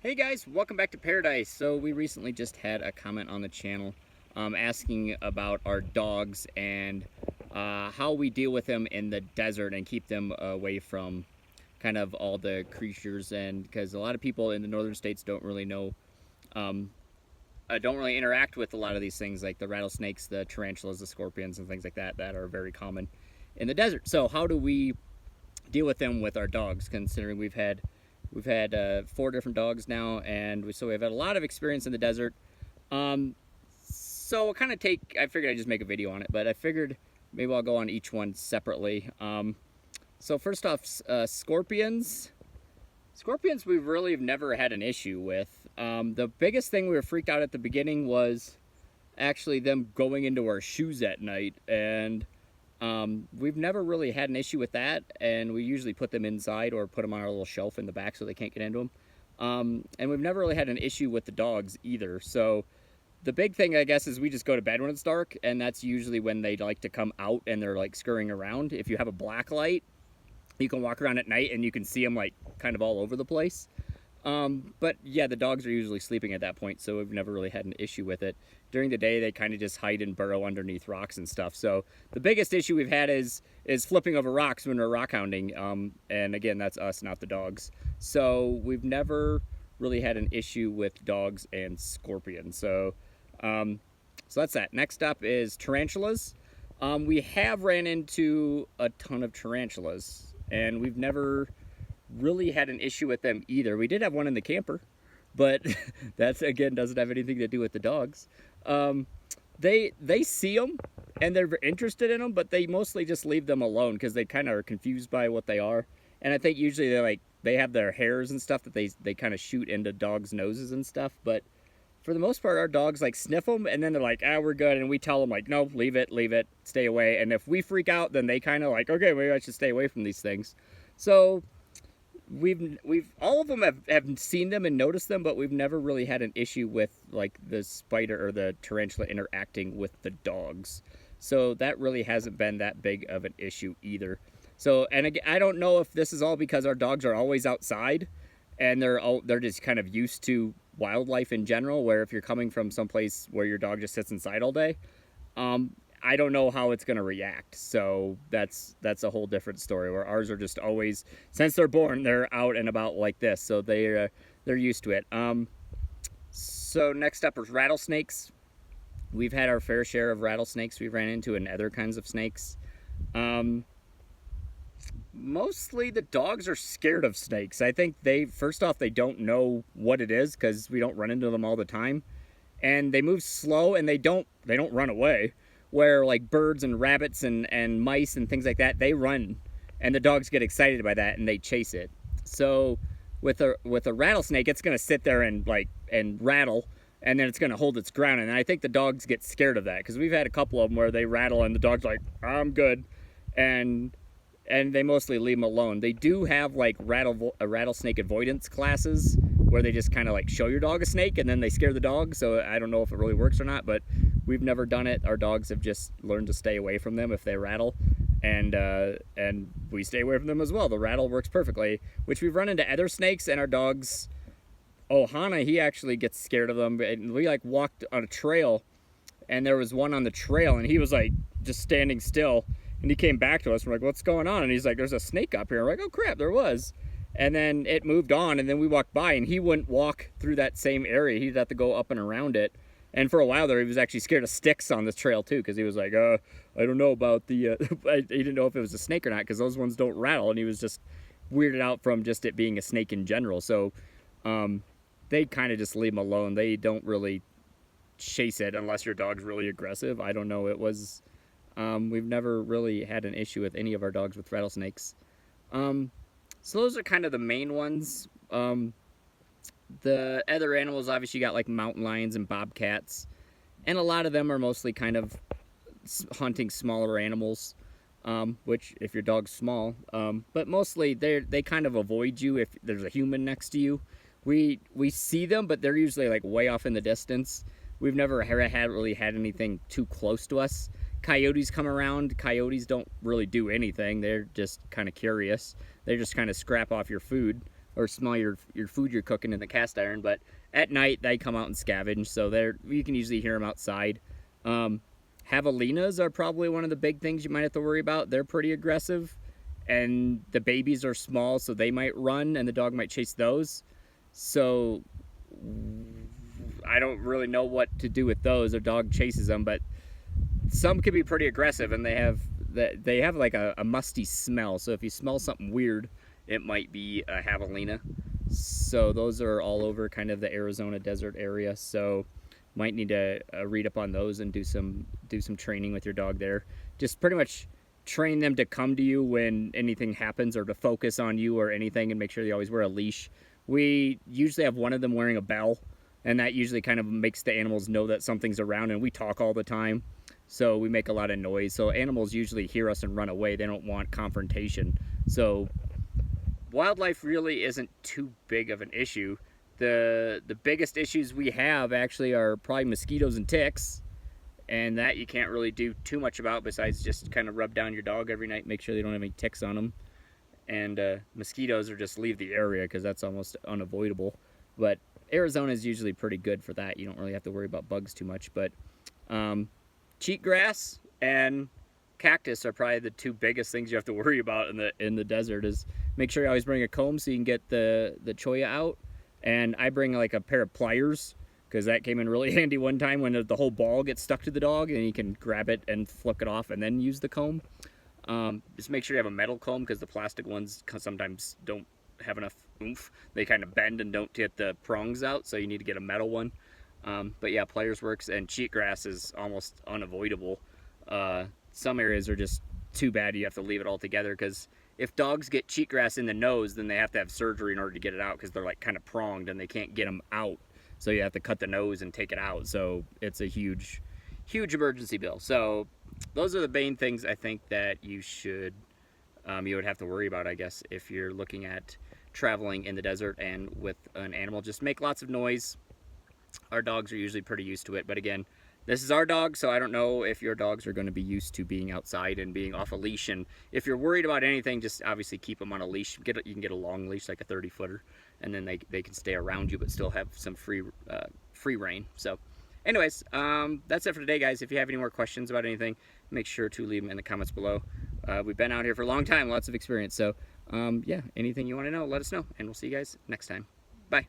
Hey guys, welcome back to Paradise. So we recently just had a comment on the channel asking about our dogs and how we deal with them in the desert and keep them away from kind of all the creatures. And because a lot of people in the northern states don't really know, um, don't really interact with a lot of these things like the rattlesnakes, the tarantulas, the scorpions, and things like that that are very common in the desert. So how do we deal with them with our dogs? Considering we've had 4 different dogs now, and so we've had a lot of experience in the desert. So I figured I'd just make a video on it, but I figured maybe I'll go on each one separately. So first off, scorpions. Scorpions we really have never had an issue with. The biggest thing we were freaked out at the beginning was actually them going into our shoes at night, and we've never really had an issue with that, and we usually put them inside or put them on our little shelf in the back so they can't get into them. And we've never really had an issue with the dogs either. So the big thing, I guess, is we just go to bed when it's dark, and that's usually when they like to come out and they're like scurrying around. If you have a black light, you can walk around at night and you can see them like kind of all over the place. But yeah, the dogs are usually sleeping at that point, so we've never really had an issue with it. During the day, they kind of just hide and burrow underneath rocks and stuff. So the biggest issue we've had is flipping over rocks when we're rock hounding. And again, that's us, not the dogs. So we've never really had an issue with dogs and scorpions. So that's that. Next up is tarantulas. We have ran into a ton of tarantulas, and we've never really had an issue with them either. We did have one in the camper, but that's again doesn't have anything to do with the dogs. They see them and they're interested in them, but they mostly just leave them alone because they kind of are confused by what they are. And I think usually they have their hairs and stuff that they kind of shoot into dogs' noses and stuff. But for the most part, our dogs like sniff them and then they're like, we're good. And we tell them like, no, leave it, stay away. And if we freak out, then they kind of like, okay, maybe I should stay away from these things. So we've all of them have seen them and noticed them, but we've never really had an issue with like the spider or the tarantula interacting with the dogs. So that really hasn't been that big of an issue either. So, and again, I don't know if this is all because our dogs are always outside and they're just kind of used to wildlife in general, where if you're coming from someplace where your dog just sits inside all day, I don't know how it's going to react. So that's a whole different story, where ours are just always, since they're born, they're out and about like this. So they're used to it. So next up is rattlesnakes. We've had our fair share of rattlesnakes we've ran into and other kinds of snakes. Mostly the dogs are scared of snakes. I think first off, they don't know what it is because we don't run into them all the time. And they move slow and they don't run away. Where like birds and rabbits and mice and things like that, they run, and the dogs get excited by that and they chase it. So with a rattlesnake, it's gonna sit there and rattle, and then it's gonna hold its ground. And I think the dogs get scared of that because we've had a couple of them where they rattle and the dog's like, I'm good, and they mostly leave them alone. They do have like rattlesnake avoidance classes where they just kind of like show your dog a snake and then they scare the dog. So I don't know if it really works or not, but we've never done it. Our dogs have just learned to stay away from them if they rattle, and we stay away from them as well. The rattle works perfectly, which we've run into other snakes, and our dogs, Hana, he actually gets scared of them. And we like walked on a trail, and there was one on the trail, and he was like just standing still, and he came back to us. We're like, what's going on? And he's like, there's a snake up here. We're like, oh crap, there was. And then it moved on, and then we walked by, and he wouldn't walk through that same area. He'd have to go up and around it. And for a while there, he was actually scared of sticks on this trail too, because he was like, I don't know about the, he didn't know if it was a snake or not, because those ones don't rattle, and he was just weirded out from just it being a snake in general. So they kind of just leave him alone. They don't really chase it unless your dog's really aggressive. I don't know. We've never really had an issue with any of our dogs with rattlesnakes. So those are kind of the main ones. The other animals, obviously, you got like mountain lions and bobcats, and a lot of them are mostly kind of hunting smaller animals, which if your dog's small, but mostly they kind of avoid you if there's a human next to you. We see them, but they're usually like way off in the distance. We've never really had anything too close to us. Coyotes come around. Coyotes don't really do anything. They're just kind of curious. They just kind of scrap off your food. or smell your food you're cooking in the cast iron. But at night they come out and scavenge, so you can usually hear them outside. Javelinas are probably one of the big things you might have to worry about. They're pretty aggressive, and the babies are small, so they might run and the dog might chase those. So I don't really know what to do with those. Their dog chases them, but some can be pretty aggressive, and they have like a musty smell. So if you smell something weird, it might be a javelina. So those are all over kind of the Arizona desert area. So might need to read up on those and do some training with your dog there. Just pretty much train them to come to you when anything happens, or to focus on you or anything, and make sure they always wear a leash. We usually have one of them wearing a bell, and that usually kind of makes the animals know that something's around, and we talk all the time. So we make a lot of noise. So animals usually hear us and run away. They don't want confrontation. So wildlife really isn't too big of an issue. The biggest issues we have actually are probably mosquitoes and ticks. And that you can't really do too much about besides just kind of rub down your dog every night, make sure they don't have any ticks on them. And mosquitoes, or just leave the area, because that's almost unavoidable. But Arizona is usually pretty good for that. You don't really have to worry about bugs too much. But cheatgrass and cactus are probably the two biggest things you have to worry about in the desert. Is make sure you always bring a comb so you can get the cholla out. And I bring like a pair of pliers, because that came in really handy one time when the whole ball gets stuck to the dog, and you can grab it and flick it off and then use the comb. Just make sure you have a metal comb, because the plastic ones sometimes don't have enough oomph. They kind of bend and don't get the prongs out, so you need to get a metal one. But yeah, pliers works, and cheatgrass is almost unavoidable. Some areas are just too bad you have to leave it all together, because if dogs get cheatgrass in the nose, then they have to have surgery in order to get it out, because they're like kind of pronged and they can't get them out. So you have to cut the nose and take it out. So it's a huge emergency bill. So those are the main things I think that you would have to worry about, I guess, if you're looking at traveling in the desert and with an animal. Just make lots of noise. Our dogs are usually pretty used to it, but again, this is our dog, so I don't know if your dogs are going to be used to being outside and being off a leash. And if you're worried about anything, just obviously keep them on a leash. You can get a long leash, like a 30-footer, and then they can stay around you but still have some free reign. So anyways, that's it for today, guys. If you have any more questions about anything, make sure to leave them in the comments below. We've been out here for a long time, lots of experience. So yeah, anything you want to know, let us know, and we'll see you guys next time. Bye.